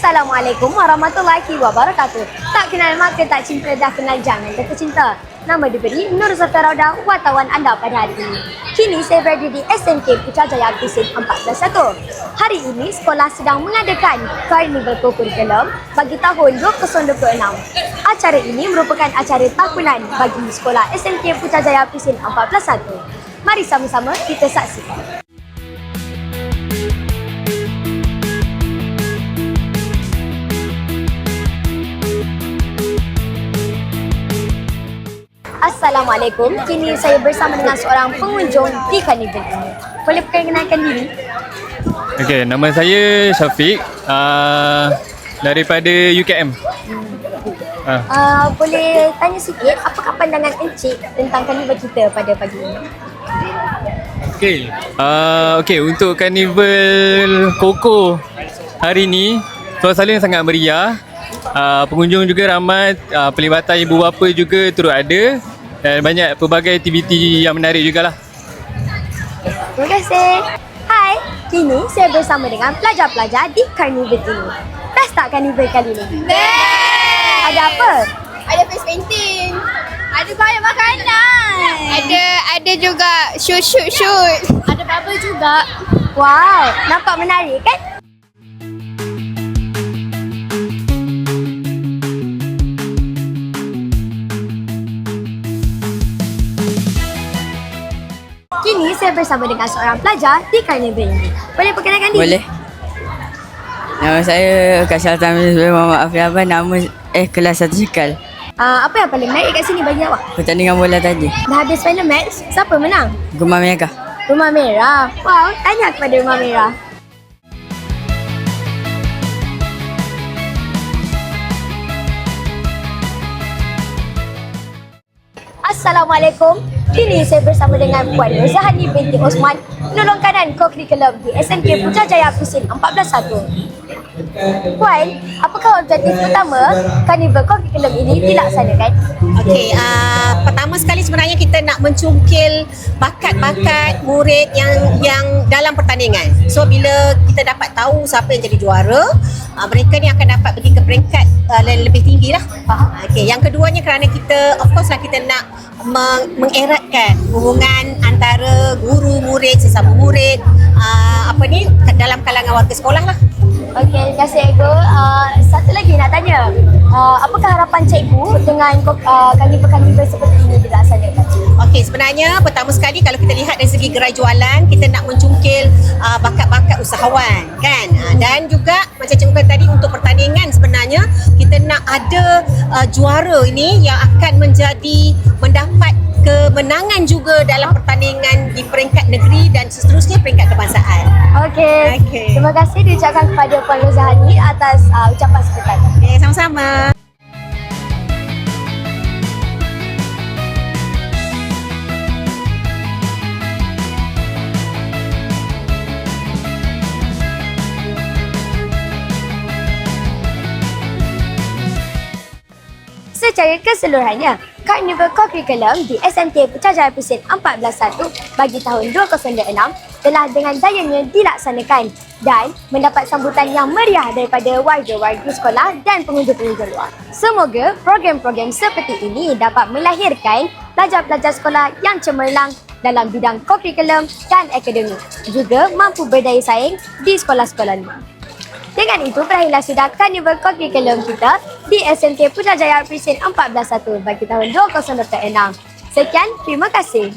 Assalamualaikum warahmatullahi wabarakatuh. Tak kenal maka tak cinta, dah kenal jangan jatuh cinta. Nama diberi Nur Zafar Rauda, wartawan anda pada hari ini. Kini saya berada di SMK Putrajaya Pisik 411. Hari ini sekolah sedang mengadakan Karnival Kurikulum bagi tahun 2026. Acara ini merupakan acara tahunan bagi sekolah SMK Putrajaya Pisik 411. Mari sama-sama kita saksikan. Assalamualaikum. Kini saya bersama dengan seorang pengunjung di karnival ini. Boleh perkenalkan diri? Okey, nama saya Syafiq daripada UKM. Boleh tanya sikit, apakah pandangan Encik tentang karnival kita pada pagi ini? Okey, untuk karnival Koko hari ni suasana sangat meriah. Pengunjung juga ramai, pelibatan ibu bapa juga turut ada dan banyak pelbagai aktiviti yang menarik jugalah. Terima kasih. Hai, kini saya bersama dengan pelajar-pelajar di karnival ini. Best tak karnival kali ini? Best! Ada apa? Ada face painting. Ada banyak makanan. Ada juga shoot. Ada bubble juga. Wow, nampak menarik kan? Kini saya bersama dengan seorang pelajar di karnival ini. Boleh perkenalkan diri? Boleh. Nama saya Kasyal Tamil Muhammad Afiaban, nama kelas 1 Cikal. Apa yang paling menarik kat sini bagi awak? Pertandingan bola tadi. Dah habis final match, siapa menang? Gumam Merah. Rumah Merah. Wow, tanya kepada Rumah Merah. Assalamualaikum. Kini saya bersama dengan Puan Rozahani binti Osman, penolong kanan co-curriculum di SMK Putrajaya Pisik 411. Puan, apakah objektif utama karnival co-curriculum ini dilaksanakan? Okey, pertama sekali sebenarnya kita nak mencungkil bakat-bakat murid yang dalam pertandingan. So bila kita dapat tahu siapa yang jadi juara, mereka ni akan dapat pergi ke peringkat lebih tinggi lah. Okey, yang keduanya kerana kita of course lah kita nak mengeratkan hubungan antara guru murid sesama murid dalam kalangan warga sekolah lah. Okey, terima kasih Ego. Satu lagi nak tanya, apakah harapan cikgu dengan karnival-karnival seperti ini dilaksanakan? Okey, sebenarnya pertama sekali kalau kita lihat dari segi gerai jualan, kita nak mencungkil bakat-bakat usahawan kan. Dan juga macam cikgu kata tadi, untuk pertandingan sebenarnya kita nak ada juara ini yang akan mendapat kemenangan juga dalam pertandingan di peringkat negeri dan seterusnya peringkat kebangsaan. Okey. Terima kasih diucapkan kepada Puan Rozahani atas ucapan sekitar. Okey, sama-sama. Secara keseluruhannya, Karnival Co-curriculum di SMK Putrajaya Pisik 411 bagi tahun 2026 telah dengan jayanya dilaksanakan dan mendapat sambutan yang meriah daripada warga-warga sekolah dan pengunjung-pengunjung luar. Semoga program-program seperti ini dapat melahirkan pelajar-pelajar sekolah yang cemerlang dalam bidang co-curriculum dan akademik, juga mampu berdaya saing di sekolah-sekolah luar. Dengan itu, berakhirlah sudah karnival co-curriculum kita di SMK Putrajaya Pisik 411 bagi tahun 2026. Sekian, terima kasih.